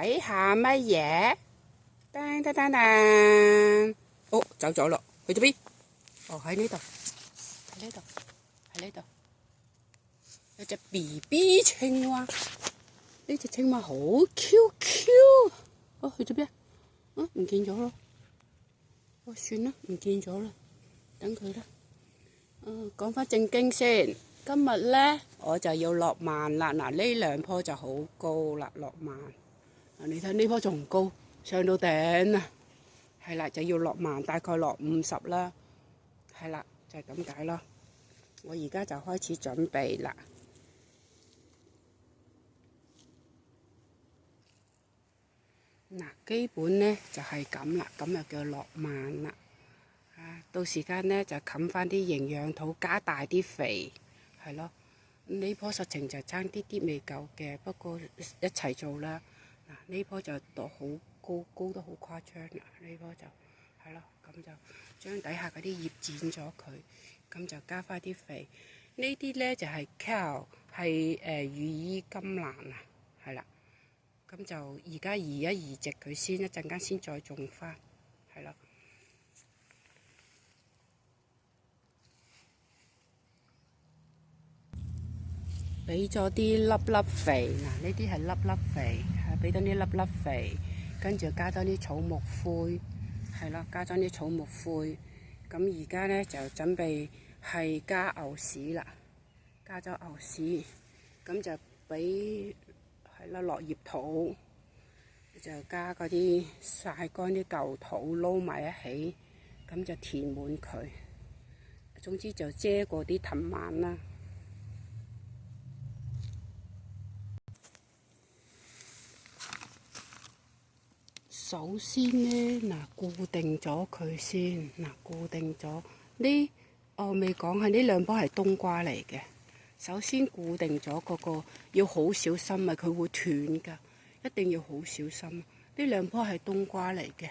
睇下乜嘢？噔噔噔噔，哦，走咗咯，去咗邊？哦，喺呢度，喺呢度，喺呢度，有隻 BB 青蛙。呢隻青蛙好 QQ。哦，去咗邊？唔見咗咯。哦，算啦，唔見咗啦，等佢啦。講返正經先。今日咧我就要落萬啦。嗱，呢兩棵就好高啦，落萬。你睇呢棵仲高，上到頂啊！係啦，就要落萬，大概落50啦。係啦，就係咁解咯。我而家就開始準備啦。嗱，基本咧就係咁啦，咁就叫落萬啦。到時間咧就冚翻啲營養土，加大啲肥，係咯。呢棵實情就爭啲啲未夠嘅，不過一齊做啦。嗱，呢棵就度好高，高得好誇張啦。呢棵就係咯，咁就將底下嗰啲葉剪咗佢，咁就加翻啲肥。呢啲咧就係 kale， 係羽衣甘藍啊，係啦。咁就而家移一移植佢先，一陣間先再種翻，係咯。俾咗啲粒粒肥，嗱，呢啲係粒粒肥，係俾咗啲粒粒肥，跟住加咗啲草木灰，係啦，加咗啲草木灰。咁而家咧就準備係加牛屎啦，加咗牛屎，咁就俾係啦落葉土，就加嗰啲曬乾啲舊土撈埋一起，咁就填滿佢。總之就遮過啲藤蔓啦。首先呢，嗱，固定咗佢先，嗱，固定咗呢，我未講係呢兩棵係冬瓜嚟嘅。首先固定咗嗰個要好小心啊，佢會斷㗎，一定要好小心。呢兩棵係冬瓜嚟嘅，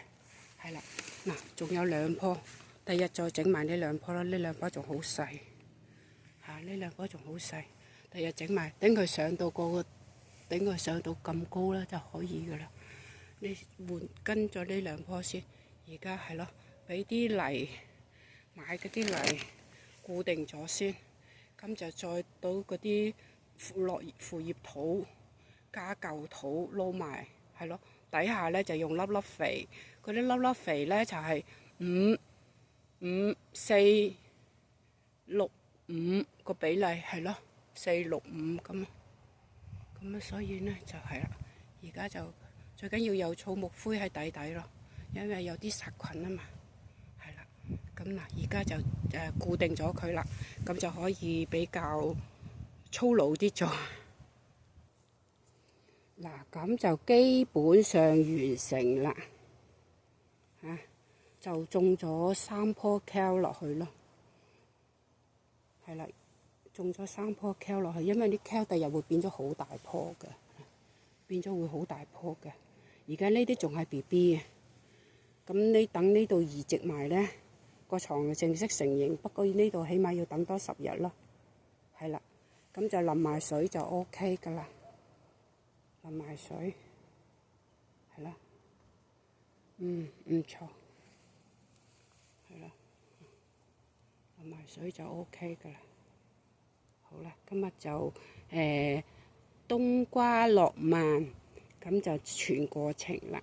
係啦，嗱，仲有兩棵，第日再整埋呢兩棵啦。呢兩棵仲好細，呢兩棵仲好細，第日整埋，等佢上到咁高啦就可以㗎啦。你跟咗呢兩棵先，而家係咯，俾啲泥，買嗰啲泥固定咗先，咁就再倒嗰啲腐葉土加舊土撈埋，係咯，底下咧就用粒粒肥，嗰啲粒粒肥咧就係5:5:4:6:5個比例，係咯，4:6:5咁啊，所以咧就係啦，而家就。最緊要有草木灰喺底底咯，因為有啲殺菌啊嘛，係啦。咁嗱，而家就固定咗佢啦，咁就可以比較粗魯啲做。嗱，咁就基本上完成啦，就種咗3棵 kale 落去咯，係啦，種咗3棵 kale落去，因為啲 kale 第日會變咗好大棵嘅，變咗會好大棵嘅。而家呢啲仲係 BB 嘅，咁你等呢度移植埋呢個床就正式成型。不過呢度起碼要等多10日咯，係啦，咁就淋埋水就 OK 噶啦，淋埋水，係啦，唔錯，係啦，淋埋水就 OK 噶啦。好啦，今日就冬瓜落萬。咁就全過程啦。